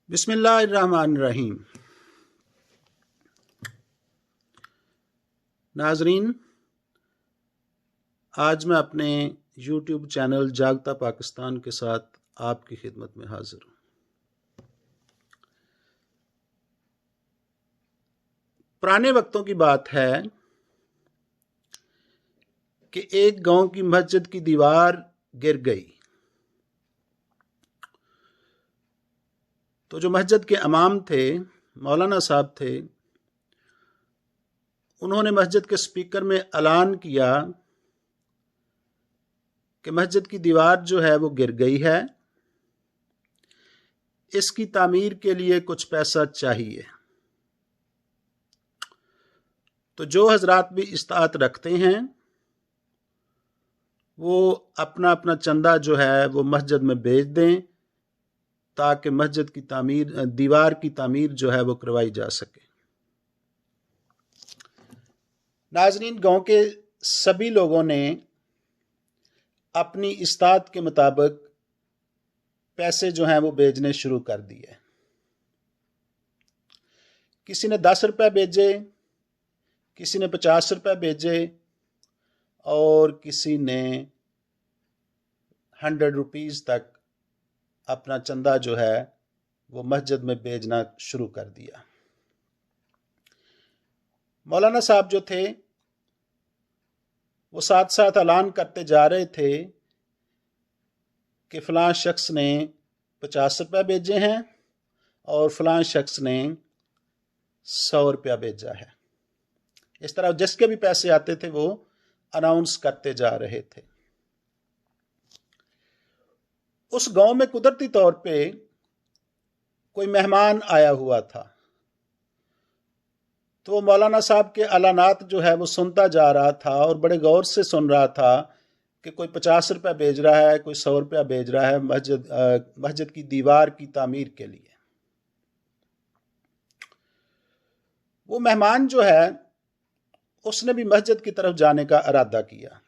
बिस्मिल्लाहिर्रहमानिर्रहीम। नाजरीन, आज मैं अपने YouTube चैनल जागता पाकिस्तान के साथ आपकी खिदमत में हाजिर हूँ। पुराने वक्तों की बात है कि एक गांव की मस्जिद की दीवार गिर गई। तो जो मस्जिद के इमाम थे, मौलाना साहब थे, उन्होंने मस्जिद के स्पीकर में ऐलान किया कि मस्जिद की दीवार जो है वो गिर गई है, इसकी तामीर के लिए कुछ पैसा चाहिए। तो जो हजरात भी इस्तात रखते हैं वो अपना अपना चंदा जो है वो मस्जिद में भेज दें ताकि मस्जिद की तामीर, दीवार की तामीर जो है वो करवाई जा सके। नाज़रीन, गांव के सभी लोगों ने अपनी इस्तात के मुताबिक पैसे जो हैं वो भेजने शुरू कर दिए। किसी ने 10 रुपये भेजे, किसी ने 50 रुपये भेजे और किसी ने 100 रुपीज़ तक अपना चंदा जो है वो मस्जिद में भेजना शुरू कर दिया। मौलाना साहब जो थे वो साथ साथ ऐलान करते जा रहे थे कि फ़लाँ शख्स ने 50 रुपये भेजे हैं और फ़लाँ शख्स ने 100 रुपया भेजा है। इस तरह जिसके भी पैसे आते थे वो अनाउंस करते जा रहे थे। उस गांव में कुदरती तौर पे कोई मेहमान आया हुआ था, तो वो मौलाना साहब के ऐलानात जो है वो सुनता जा रहा था और बड़े गौर से सुन रहा था कि कोई 50 रुपया भेज रहा है, कोई 100 रुपया भेज रहा है मस्जिद की दीवार की तामीर के लिए। वो मेहमान जो है उसने भी मस्जिद की तरफ जाने का इरादा किया।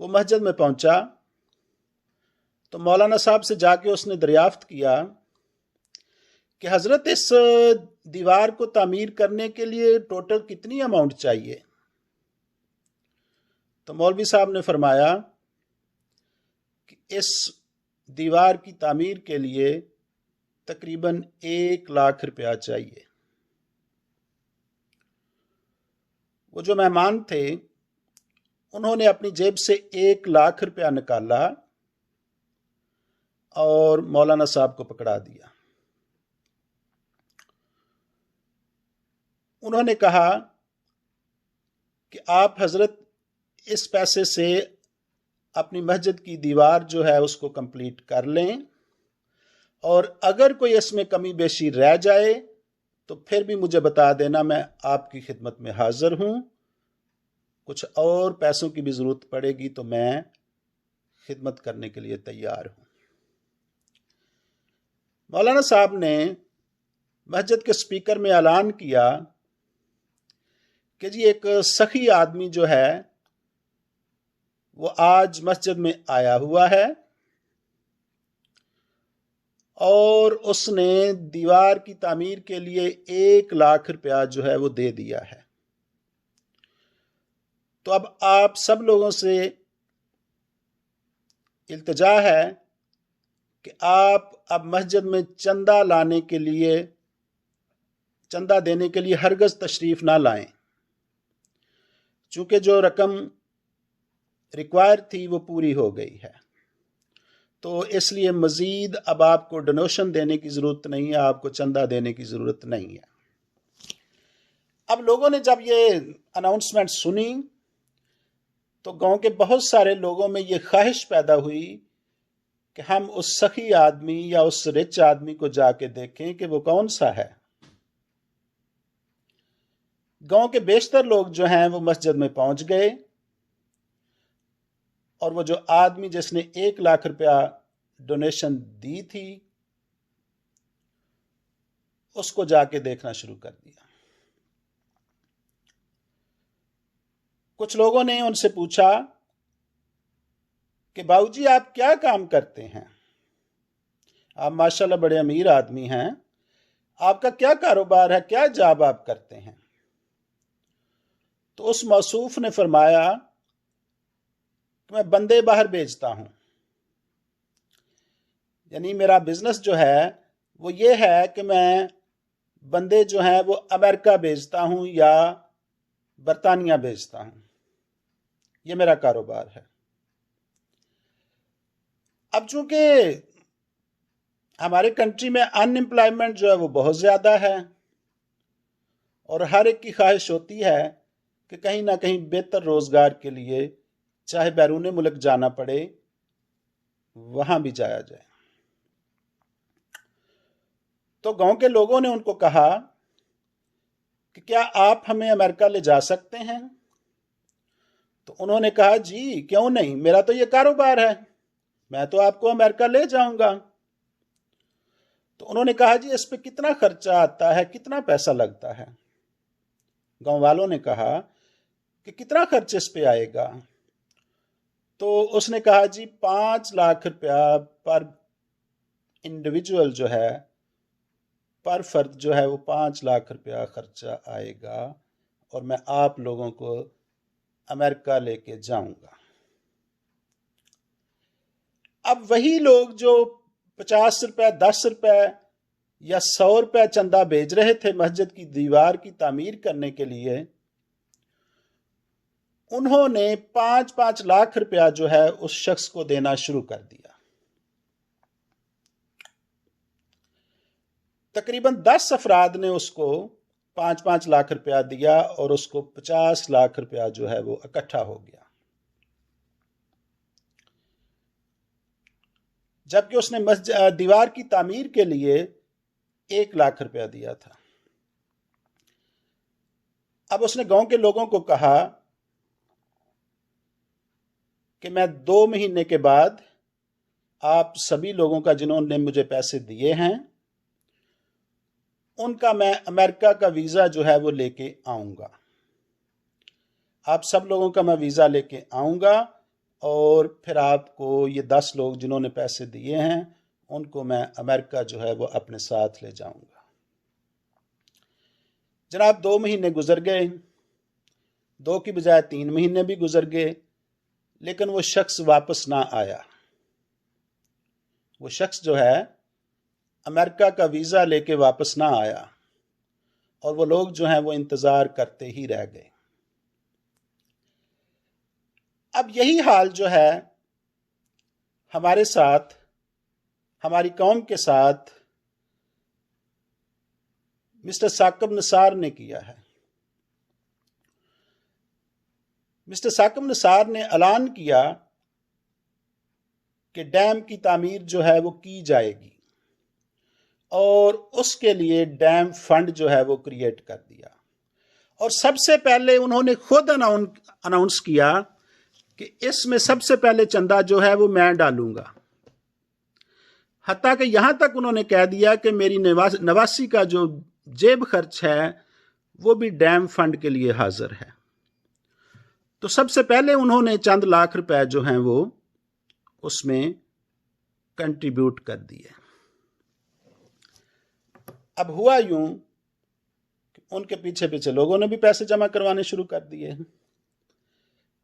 वो मस्जिद में पहुंचा तो मौलाना साहब से जाके उसने दरियाफ्त किया कि हज़रत, इस दीवार को तामीर करने के लिए टोटल कितनी अमाउंट चाहिए। तो मौलवी साहब ने फरमाया कि इस दीवार की तामीर के लिए तकरीबन 1 लाख रुपया चाहिए। वो जो मेहमान थे उन्होंने अपनी जेब से 1 लाख रुपया निकाला और मौलाना साहब को पकड़ा दिया। उन्होंने कहा कि आप हजरत इस पैसे से अपनी मस्जिद की दीवार जो है उसको कंप्लीट कर लें और अगर कोई इसमें कमी बेशी रह जाए तो फिर भी मुझे बता देना, मैं आपकी खिदमत में हाजिर हूं। कुछ और पैसों की भी ज़रूरत पड़ेगी तो मैं खिदमत करने के लिए तैयार हूं। मौलाना साहब ने मस्जिद के स्पीकर में ऐलान किया कि जी, एक सखी आदमी जो है वो आज मस्जिद में आया हुआ है और उसने दीवार की तामीर के लिए 1 लाख रुपया जो है वो दे दिया है। तो अब आप सब लोगों से इल्तिजा है कि आप अब मस्जिद में चंदा देने के लिए हरगज़ तशरीफ़ ना लाएं, चूँकि जो रकम रिक्वायर थी वो पूरी हो गई है। तो इसलिए मज़ीद अब आपको डोनेशन देने की ज़रूरत नहीं है, आपको चंदा देने की ज़रूरत नहीं है। अब लोगों ने जब ये अनाउंसमेंट सुनी तो गांव के बहुत सारे लोगों में ये ख्वाहिश पैदा हुई कि हम उस सखी आदमी या उस रिच आदमी को जाके देखें कि वो कौन सा है। गांव के बेशतर लोग जो हैं वो मस्जिद में पहुंच गए और वो जो आदमी जिसने 1 लाख रुपया डोनेशन दी थी उसको जाके देखना शुरू कर दिया। कुछ लोगों ने उनसे पूछा कि बाबूजी, आप क्या काम करते हैं। आप माशाल्लाह बड़े अमीर आदमी हैं, आपका क्या कारोबार है, क्या जॉब आप करते हैं? तो उस मौसूफ ने फरमाया कि मैं बंदे बाहर भेजता हूं, यानी मेरा बिजनेस जो है वो ये है कि मैं बंदे जो हैं वो अमेरिका भेजता हूं या बरतानिया भेजता हूं, ये मेरा कारोबार है। अब चूंकि हमारे कंट्री में अनएम्प्लॉयमेंट जो है वो बहुत ज़्यादा है और हर एक की ख्वाहिश होती है कि कहीं ना कहीं बेहतर रोज़गार के लिए चाहे बैरून मुल्क जाना पड़े, वहां भी जाया जाए। तो गांव के लोगों ने उनको कहा कि क्या आप हमें अमेरिका ले जा सकते हैं? तो उन्होंने कहा जी क्यों नहीं, मेरा तो ये कारोबार है, मैं तो आपको अमेरिका ले जाऊंगा। तो उन्होंने कहा जी इस पे कितना खर्चा आता है, कितना पैसा लगता है? गांव वालों ने कहा कि कितना खर्च इस पे आएगा? तो उसने कहा जी 5 लाख रुपया पर इंडिविजुअल जो है, पर फर्द जो है वो 5 लाख रुपया खर्चा आएगा और मैं आप लोगों को अमेरिका लेके जाऊंगा। अब वही लोग जो 50 रुपए, 10 रुपए या 100 रुपए चंदा भेज रहे थे मस्जिद की दीवार की तामीर करने के लिए, उन्होंने 5-5 लाख रुपया जो है उस शख्स को देना शुरू कर दिया। तकरीबन 10 अफराद ने उसको 5-5 लाख रुपया दिया और उसको 50 लाख रुपया जो है वो इकट्ठा हो गया, जबकि उसने दीवार की तामीर के लिए 1 लाख रुपया दिया था। अब उसने गांव के लोगों को कहा कि मैं 2 महीने के बाद आप सभी लोगों का जिन्होंने मुझे पैसे दिए हैं उनका मैं अमेरिका का वीज़ा जो है वो लेके आऊंगा। आप सब लोगों का मैं वीज़ा लेके आऊंगा और फिर आपको ये 10 लोग जिन्होंने पैसे दिए हैं उनको मैं अमेरिका जो है वो अपने साथ ले जाऊंगा। जनाब 2 महीने गुजर गए, 2 की बजाय 3 महीने भी गुजर गए, लेकिन वो शख्स वापस ना आया। वो शख्स जो है अमेरिका का वीज़ा लेके वापस ना आया और वो लोग जो हैं वो इंतज़ार करते ही रह गए। अब यही हाल जो है हमारे साथ, हमारी कौम के साथ मिस्टर साकिब निसार ने किया है। मिस्टर साकिब निसार ने ऐलान किया कि डैम की तामीर जो है वो की जाएगी और उसके लिए डैम फंड जो है वो क्रिएट कर दिया और सबसे पहले उन्होंने खुद अनाउंस किया कि इसमें सबसे पहले चंदा जो है वो मैं डालूंगा। हत्ता कि यहां तक उन्होंने कह दिया कि मेरी नवासी का जो जेब खर्च है वो भी डैम फंड के लिए हाजिर है। तो सबसे पहले उन्होंने चंद लाख रुपए जो हैं वो उसमें कंट्रीब्यूट कर दिए। अब हुआ यूं कि उनके पीछे पीछे लोगों ने भी पैसे जमा करवाने शुरू कर दिए,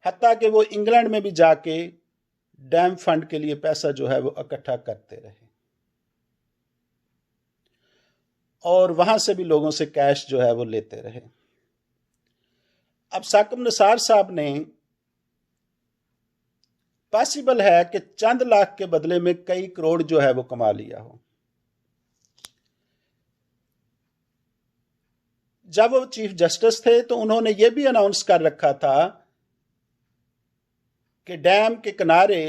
हत्ता कि वो इंग्लैंड में भी जाके डैम फंड के लिए पैसा जो है वो इकट्ठा करते रहे और वहां से भी लोगों से कैश जो है वो लेते रहे। अब साकिब निसार साहब ने, पॉसिबल है कि चंद लाख के बदले में कई करोड़ जो है वो कमा लिया हो। जब वो चीफ जस्टिस थे तो उन्होंने ये भी अनाउंस कर रखा था कि डैम के किनारे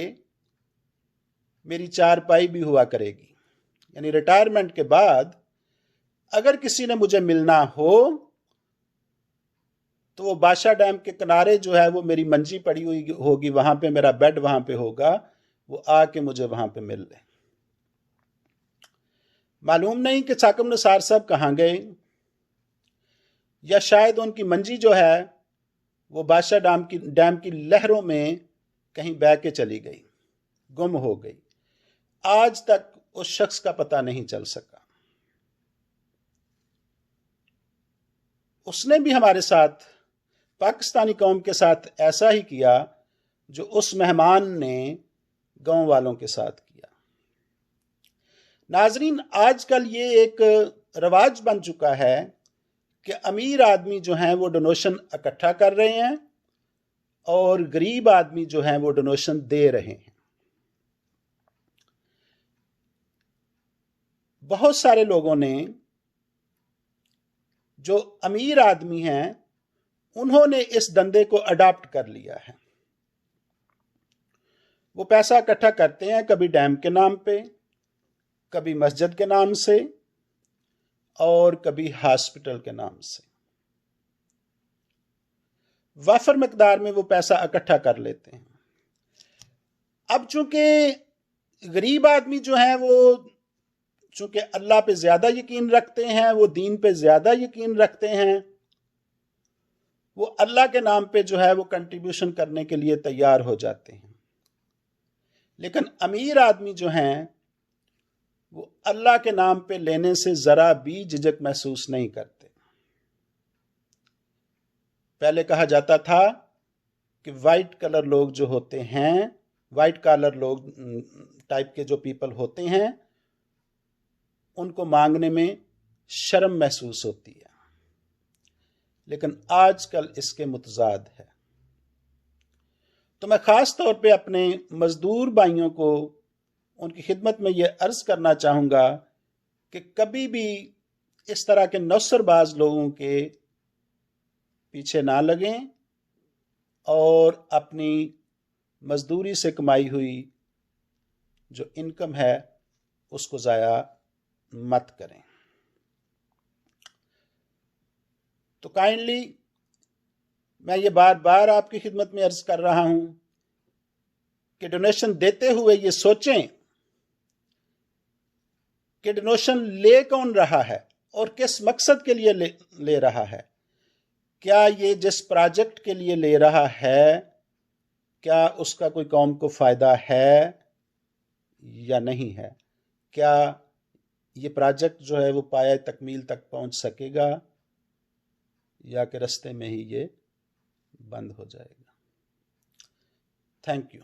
मेरी चारपाई भी हुआ करेगी, यानी रिटायरमेंट के बाद अगर किसी ने मुझे मिलना हो तो वो बादशाह डैम के किनारे जो है वो मेरी मंजी पड़ी हुई होगी, वहां पे मेरा बेड वहां पे होगा, वो आके मुझे वहां पे मिल ले। मालूम नहीं कि साकिब निसार साहब कहाँ गए, या शायद उनकी मंजी जो है वो बादशाह डैम की लहरों में कहीं बह के चली गई, गुम हो गई। आज तक उस शख्स का पता नहीं चल सका। उसने भी हमारे साथ, पाकिस्तानी कौम के साथ ऐसा ही किया जो उस मेहमान ने गांव वालों के साथ किया। नाजरीन, आजकल ये एक रवाज बन चुका है कि अमीर आदमी जो हैं वो डोनेशन इकट्ठा कर रहे हैं और गरीब आदमी जो हैं वो डोनेशन दे रहे हैं। बहुत सारे लोगों ने, जो अमीर आदमी हैं, उन्होंने इस धंधे को अडॉप्ट कर लिया है। वो पैसा इकट्ठा करते हैं, कभी डैम के नाम पे, कभी मस्जिद के नाम से और कभी हॉस्पिटल के नाम से। वाफर मकदार में वो पैसा इकट्ठा कर लेते हैं। अब चूंकि गरीब आदमी जो है वो चूंकि अल्लाह पे ज्यादा यकीन रखते हैं, वो दीन पे ज्यादा यकीन रखते हैं, वो अल्लाह के नाम पे जो है वो कंट्रीब्यूशन करने के लिए तैयार हो जाते हैं। लेकिन अमीर आदमी जो हैं वो अल्लाह के नाम पे लेने से जरा भी झिझक महसूस नहीं करते। पहले कहा जाता था कि वाइट कलर लोग जो होते हैं, वाइट कॉलर लोग टाइप के जो पीपल होते हैं, उनको मांगने में शर्म महसूस होती है। लेकिन आजकल इसके मुतजाद है। तो मैं ख़ास तौर पे अपने मज़दूर भाइयों को उनकी खिदमत में ये अर्ज़ करना चाहूँगा कि कभी भी इस तरह के नौसरबाज लोगों के पीछे ना लगें और अपनी मज़दूरी से कमाई हुई जो इनकम है उसको ज़ाया मत करें। तो काइंडली मैं ये बार बार आपकी खिदमत में अर्ज कर रहा हूं कि डोनेशन देते हुए ये सोचें कि डोनेशन ले कौन रहा है और किस मकसद के लिए ले रहा है। क्या ये जिस प्रोजेक्ट के लिए ले रहा है, क्या उसका कोई कौम को फ़ायदा है या नहीं है? क्या ये प्रोजेक्ट जो है वो पाया तकमील तक पहुंच सकेगा या कि रास्ते में ही ये बंद हो जाएगा? Thank you.